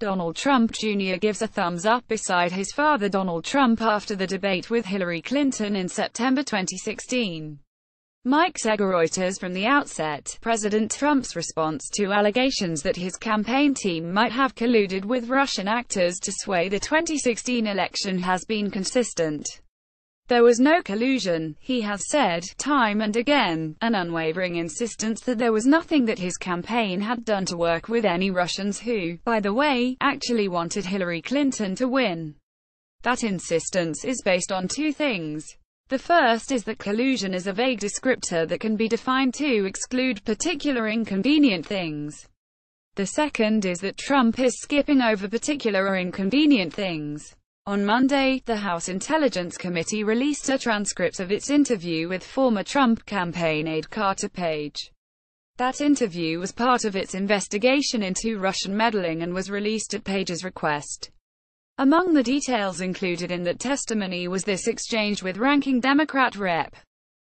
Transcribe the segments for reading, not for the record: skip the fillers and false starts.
Donald Trump Jr. gives a thumbs up beside his father Donald Trump after the debate with Hillary Clinton in September 2016. Mike SegarReuters From the outset, President Trump's response to allegations that his campaign team might have colluded with Russian actors to sway the 2016 election has been consistent. There was no collusion, he has said, time and again, an unwavering insistence that there was nothing that his campaign had done to work with any Russians who, by the way, actually wanted Hillary Clinton to win. That insistence is based on two things. The first is that collusion is a vague descriptor that can be defined to exclude particular inconvenient things. The second is that Trump is skipping over particular or inconvenient things. On Monday, the House Intelligence Committee released a transcript of its interview with former Trump campaign aide Carter Page. That interview was part of its investigation into Russian meddling and was released at Page's request. Among the details included in that testimony was this exchange with ranking Democrat Rep.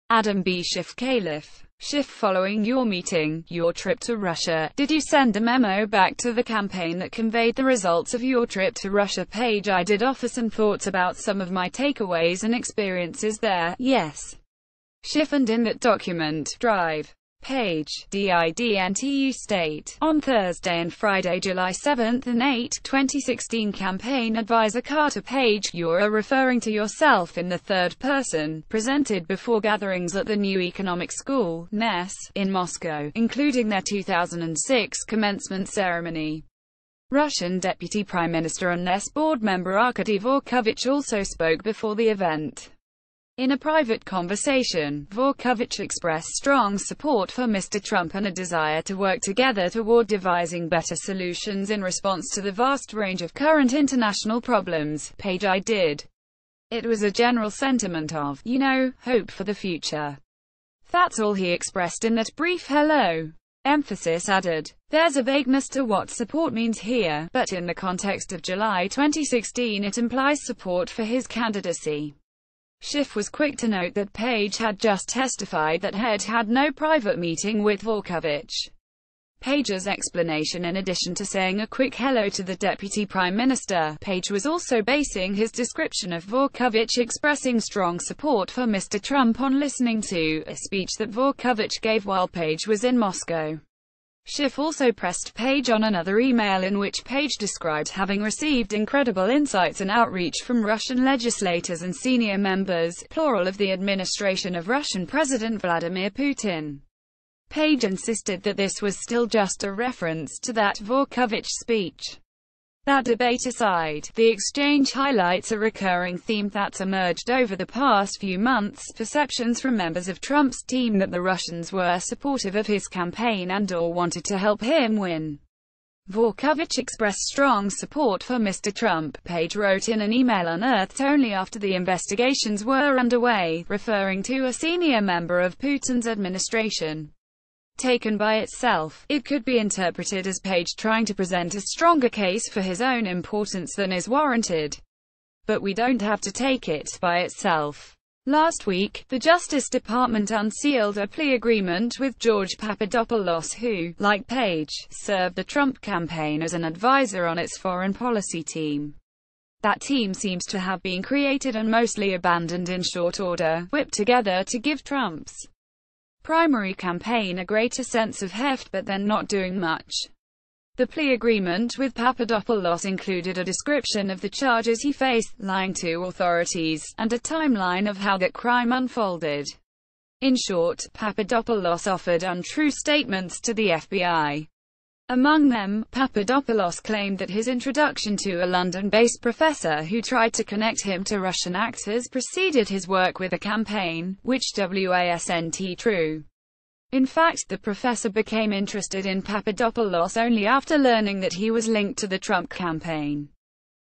Adam B. Schiff. Schiff, following your meeting, your trip to Russia, did you send a memo back to the campaign that conveyed the results of your trip to Russia? Page: I did offer some thoughts about some of my takeaways and experiences there, yes. Schiff: and in that document, Drive. Page, didn't state, on Thursday and Friday, July 7 and 8, 2016, campaign advisor Carter Page, you're referring to yourself in the third person, presented before gatherings at the New Economic School, NES, in Moscow, including their 2006 commencement ceremony. Russian Deputy Prime Minister and NES board member Arkady Dvorkovich also spoke before the event. In a private conversation, Dvorkovich expressed strong support for Mr. Trump and a desire to work together toward devising better solutions in response to the vast range of current international problems. Page: I did. It was a general sentiment of, hope for the future. That's all he expressed in that brief hello. Emphasis added, there's a vagueness to what support means here, but in the context of July 2016 it implies support for his candidacy. Schiff was quick to note that Page had just testified that Head had no private meeting with Dvorkovich. Page's explanation: in addition to saying a quick hello to the Deputy Prime Minister, Page was also basing his description of Dvorkovich expressing strong support for Mr. Trump on listening to a speech that Dvorkovich gave while Page was in Moscow. Schiff also pressed Page on another email in which Page described having received incredible insights and outreach from Russian legislators and senior members, plural, of the administration of Russian President Vladimir Putin. Page insisted that this was still just a reference to that Dvorkovich speech. That debate aside, the exchange highlights a recurring theme that's emerged over the past few months: perceptions from members of Trump's team that the Russians were supportive of his campaign and/or wanted to help him win. Dvorkovich expressed strong support for Mr. Trump, Page wrote in an email unearthed only after the investigations were underway, referring to a senior member of Putin's administration. Taken by itself, it could be interpreted as Page trying to present a stronger case for his own importance than is warranted. But we don't have to take it by itself. Last week, the Justice Department unsealed a plea agreement with George Papadopoulos, who, like Page, served the Trump campaign as an advisor on its foreign policy team. That team seems to have been created and mostly abandoned in short order, whipped together to give Trump's primary campaign a greater sense of heft, but then not doing much. The plea agreement with Papadopoulos included a description of the charges he faced, lying to authorities, and a timeline of how that crime unfolded. In short, Papadopoulos offered untrue statements to the FBI. Among them, Papadopoulos claimed that his introduction to a London-based professor who tried to connect him to Russian actors preceded his work with the campaign, which wasn't true. In fact, the professor became interested in Papadopoulos only after learning that he was linked to the Trump campaign.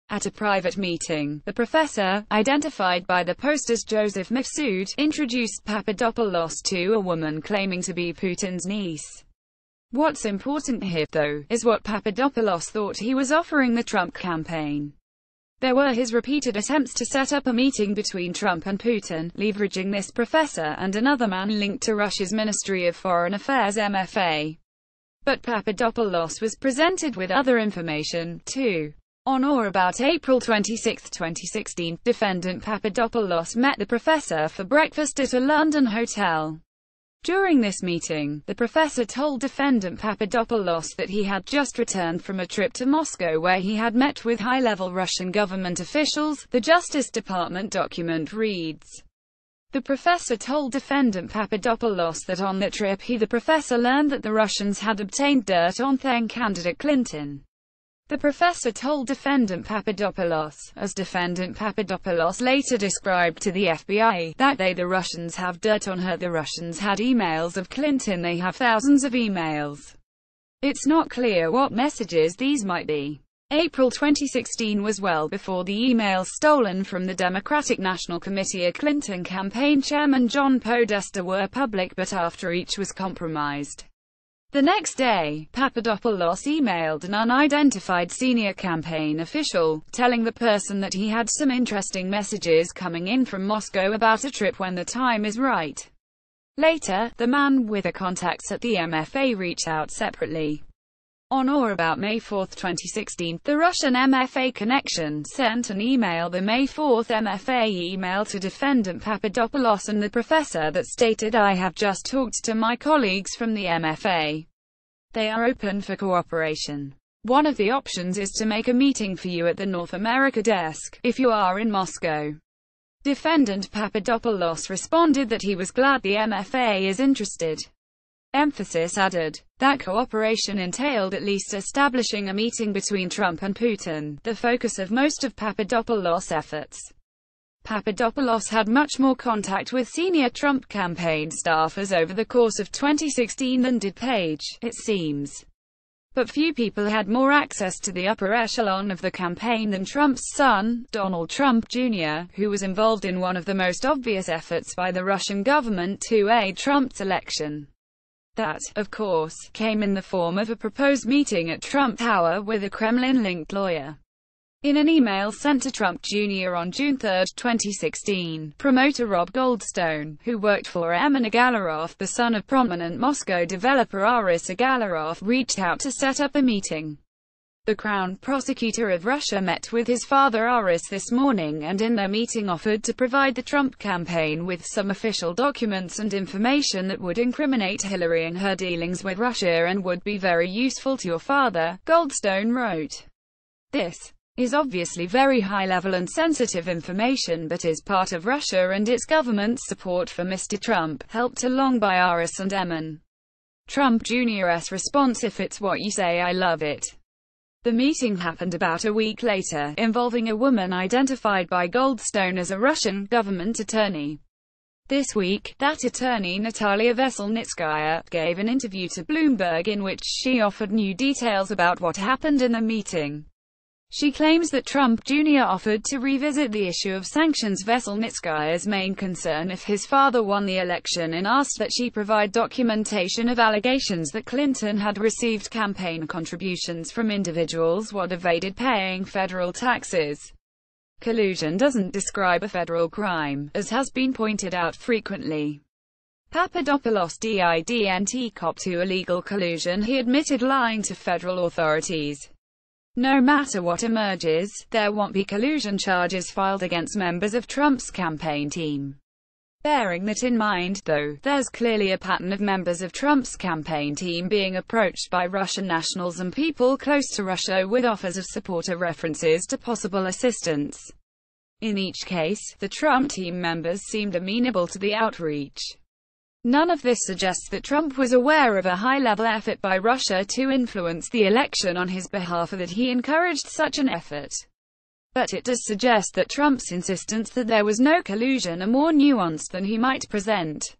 At a private meeting, the professor, identified by the Post as Joseph Mifsud, introduced Papadopoulos to a woman claiming to be Putin's niece. What's important here, though, is what Papadopoulos thought he was offering the Trump campaign. There were his repeated attempts to set up a meeting between Trump and Putin, leveraging this professor and another man linked to Russia's Ministry of Foreign Affairs (MFA). But Papadopoulos was presented with other information, too. On or about April 26, 2016, defendant Papadopoulos met the professor for breakfast at a London hotel. During this meeting, the professor told defendant Papadopoulos that he had just returned from a trip to Moscow where he had met with high-level Russian government officials, the Justice Department document reads. The professor told defendant Papadopoulos that on that trip the professor learned that the Russians had obtained dirt on then candidate Clinton. The professor told defendant Papadopoulos, as defendant Papadopoulos later described to the FBI, that the Russians have dirt on her. The Russians had emails of Clinton. They have thousands of emails. It's not clear what messages these might be. April 2016 was well before the emails stolen from the Democratic National Committee of Clinton campaign chairman John Podesta were public, but after each was compromised. The next day, Papadopoulos emailed an unidentified senior campaign official, telling the person that he had some interesting messages coming in from Moscow about a trip when the time is right. Later, the man with the contacts at the MFA reached out separately. On or about May 4, 2016, the Russian MFA connection sent an email, the May 4 MFA email, to defendant Papadopoulos and the professor that stated, "I have just talked to my colleagues from the MFA. They are open for cooperation. One of the options is to make a meeting for you at the North America desk, if you are in Moscow." Defendant Papadopoulos responded that he was glad the MFA is interested. Emphasis added that cooperation entailed at least establishing a meeting between Trump and Putin, the focus of most of Papadopoulos' efforts. Papadopoulos had much more contact with senior Trump campaign staffers over the course of 2016 than did Page, it seems. But few people had more access to the upper echelon of the campaign than Trump's son, Donald Trump Jr., who was involved in one of the most obvious efforts by the Russian government to aid Trump's election. That, of course, came in the form of a proposed meeting at Trump Tower with a Kremlin-linked lawyer. In an email sent to Trump Jr. on June 3, 2016, promoter Rob Goldstone, who worked for Emin Agalarov, the son of prominent Moscow developer Aris Agalarov, reached out to set up a meeting. The Crown Prosecutor of Russia met with his father Aris this morning and in their meeting offered to provide the Trump campaign with some official documents and information that would incriminate Hillary and her dealings with Russia and would be very useful to your father, Goldstone wrote. This is obviously very high-level and sensitive information, but is part of Russia and its government's support for Mr. Trump, helped along by Aris and Emin. Trump Jr.'s response: "If it's what you say, I love it." The meeting happened about a week later, involving a woman identified by Goldstone as a Russian government attorney. This week, that attorney, Natalia Veselnitskaya, gave an interview to Bloomberg in which she offered new details about what happened in the meeting. She claims that Trump Jr. offered to revisit the issue of sanctions, Veselnitskaya's main concern, if his father won the election, and asked that she provide documentation of allegations that Clinton had received campaign contributions from individuals who had evaded paying federal taxes. Collusion doesn't describe a federal crime, as has been pointed out frequently. Papadopoulos didn't cop to illegal collusion. He admitted lying to federal authorities. No matter what emerges, there won't be collusion charges filed against members of Trump's campaign team. Bearing that in mind, though, there's clearly a pattern of members of Trump's campaign team being approached by Russian nationals and people close to Russia with offers of support or references to possible assistance. In each case, the Trump team members seemed amenable to the outreach. None of this suggests that Trump was aware of a high-level effort by Russia to influence the election on his behalf or that he encouraged such an effort. But it does suggest that Trump's insistence that there was no collusion are more nuanced than he might present.